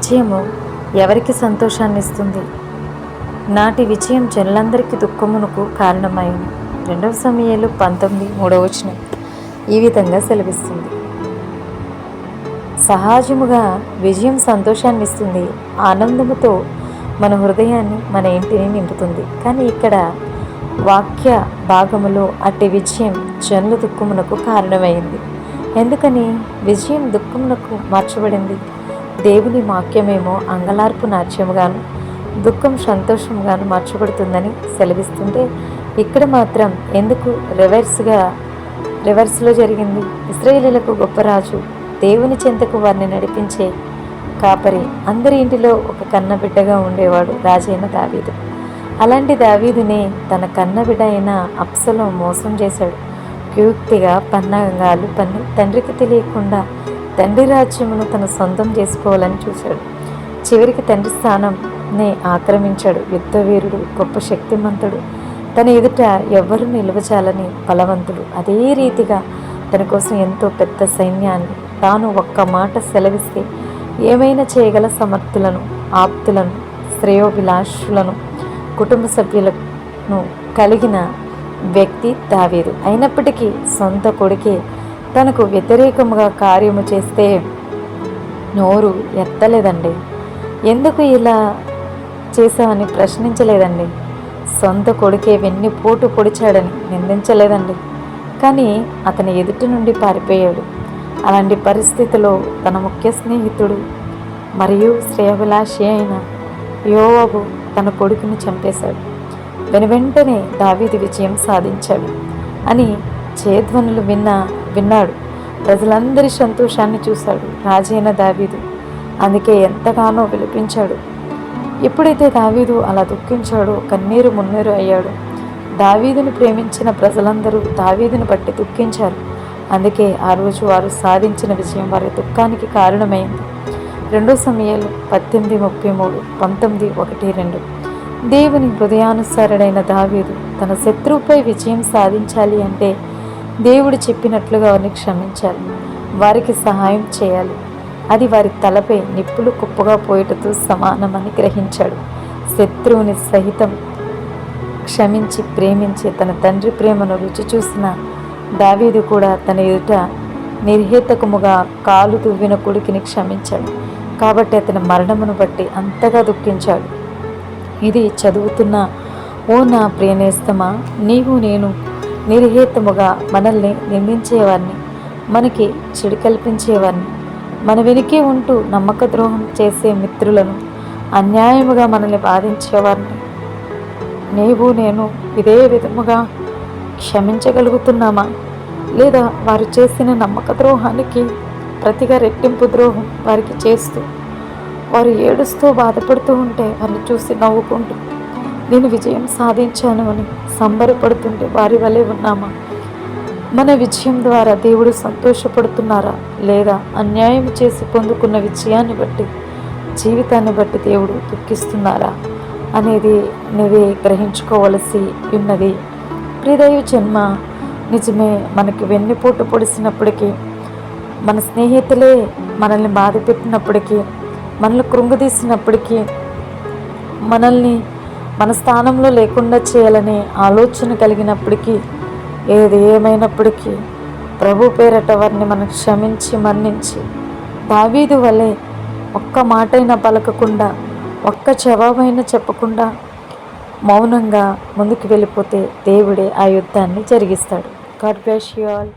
విజయము ఎవరికి సంతోషాన్ని ఇస్తుంది? నాటి విజయం జనులందరికీ దుఃఖమునకు కారణమైంది. 2 సమూయేలు 19:3 ఈ విధంగా సెలవిస్తుంది. సహజముగా విజయం సంతోషాన్ని ఇస్తుంది, ఆనందముతో మన హృదయాన్ని, మన ఇంటిని నింపుతుంది. కానీ ఇక్కడ వాక్య భాగములో అట్టి విజయం జనుల దుఃఖమునకు కారణమైంది. ఎందుకని విజయం దుఃఖమునకు మార్చబడింది? దేవుని వాక్యమేమో అంగలార్పు నాట్యముగాను, దుఃఖం సంతోషంగాను మార్చబడుతుందని సెలవిస్తుంటే, ఇక్కడ మాత్రం ఎందుకు రివర్స్లో జరిగింది? ఇశ్రాయేలీయులకు గొప్ప రాజు, దేవుని చెంతకు వారిని నడిపించే కాపరి, అందరి ఇంటిలో ఒక కన్నబిడ్డగా ఉండేవాడు రాజైన దావీదు. అలాంటి దావీదునే తన కన్నబిడ్డ అయిన అబ్షలోం మోసం చేశాడు. కుయుక్తిగా పన్నాగాలు పన్ని తండ్రికి తెలియకుండా తండ్రి రాజ్యమును తన సొంతం చేసుకోవాలని చూశాడు. చివరికి తండ్రి స్థానంని ఆక్రమించాడు. యుద్ధవీరుడు, గొప్ప శక్తిమంతుడు, తన ఎదుట ఎవ్వరూ నిలవచాలని బలవంతుడు. అదే రీతిగా తన కోసం ఎంతో పెద్ద సైన్యాన్ని, తాను ఒక్క మాట సెలవిస్తే ఏమైనా చేయగల సమర్థులను, ఆప్తులను, శ్రేయోభిలాషులను, కుటుంబ సభ్యులను కలిగిన వ్యక్తి దావీదు. అయినప్పటికీ సొంత కొడుకే తనకు వ్యతిరేకముగా కార్యము చేస్తే నోరు ఎత్తలేదండి. ఎందుకు ఇలా చేశామని ప్రశ్నించలేదండి. సొంత కొడుకే వెన్నుపోటు పొడిచాడని నిందించలేదండి. కానీ అతని ఎదుటి నుండి పారిపోయాడు. అలాంటి పరిస్థితిలో తన ముఖ్య స్నేహితుడు మరియు శ్రేయోభిలాషి అయిన యోవాబు తన కొడుకుని చంపేశాడు. వెనువెంటనే దావీదు విజయం సాధించాడు అని చేధ్వనులు విన్నాడు. ప్రజలందరి సంతోషాన్ని చూశాడు రాజైన దావీదు. అందుకే ఎంతగానో విలపించాడు. ఎప్పుడైతే దావీదు అలా దుఃఖించాడో కన్నీరు మున్నీరు అయ్యాడు. దావీదును ప్రేమించిన ప్రజలందరూ దావీదును బట్టి దుఃఖించారు. అందుకే ఆ రోజు వారు సాధించిన విజయం వారి దుఃఖానికి కారణమైంది. 2 సమూయేలు 18:33, 19:1-2. దేవుని హృదయానుసారుడైన దావీదు తన శత్రువుపై విజయం సాధించాలి అంటే దేవుడు చెప్పినట్లుగా వారిని క్షమించాలి, వారికి సహాయం చేయాలి. అది వారి తలపై నిప్పులు కుప్పగా పోయేటతో సమానమని గ్రహించాడు. శత్రువుని సహితం క్షమించి ప్రేమించి తన తండ్రి ప్రేమను రుచి చూసిన దావీదు కూడా తన ఎదుట నిర్హేతకముగా కాలు దువ్విన కొడుకుని క్షమించాడు. కాబట్టి అతని మరణమును బట్టి అంతగా దుఃఖించాడు. ఇది చదువుతున్న ఓ నా ప్రియనేస్తమా, నీవు నేను నిర్హేతముగా మనల్ని నిందించేవారిని, మనకి చెడు కల్పించేవారిని, మన వెనుకే ఉంటూ నమ్మక ద్రోహం చేసే మిత్రులను, అన్యాయముగా మనల్ని బాధించేవారిని నీవు నేను ఇదే విధముగా క్షమించగలుగుతున్నామా? లేదా వారు చేసిన నమ్మక ద్రోహానికి ప్రతిగా రెట్టింపు ద్రోహం వారికి చేస్తూ, వారు ఏడుస్తూ బాధపడుతూ ఉంటే వారిని చూసి నవ్వుకుంటూ నేను విజయం సాధించాను అని సంబరపడుతుంటే వారి వలె ఉన్నామా? మన విజయం ద్వారా దేవుడు సంతోషపడుతున్నారా? లేదా అన్యాయం చేసి పొందుకున్న విజయాన్ని బట్టి, జీవితాన్ని బట్టి దేవుడు దుఃఖిస్తున్నారా అనేది నువ్వే గ్రహించుకోవలసి ఉన్నది. ప్రియదైవ జన్మ నిజమే, మనకి వెన్నుపోటు పొడిసినప్పటికీ, మన స్నేహితులే మనల్ని బాధ పెట్టినప్పటికీ, మనల్ని కృంగదీసినప్పటికీ, మనల్ని మన స్థానంలో లేకుండా చేయాలనే ఆలోచన కలిగినప్పటికీ, ఏది ఏమైనప్పటికీ ప్రభు పేరట వారిని మనం క్షమించి మన్నించి దావీదు వలె ఒక్క మాటైనా పలకకుండా, ఒక్క జవాబైనా చెప్పకుండా మౌనంగా ముందుకు వెళ్ళిపోతే దేవుడే ఆ యుద్ధాన్ని జరిగిస్తాడు. God bless you all.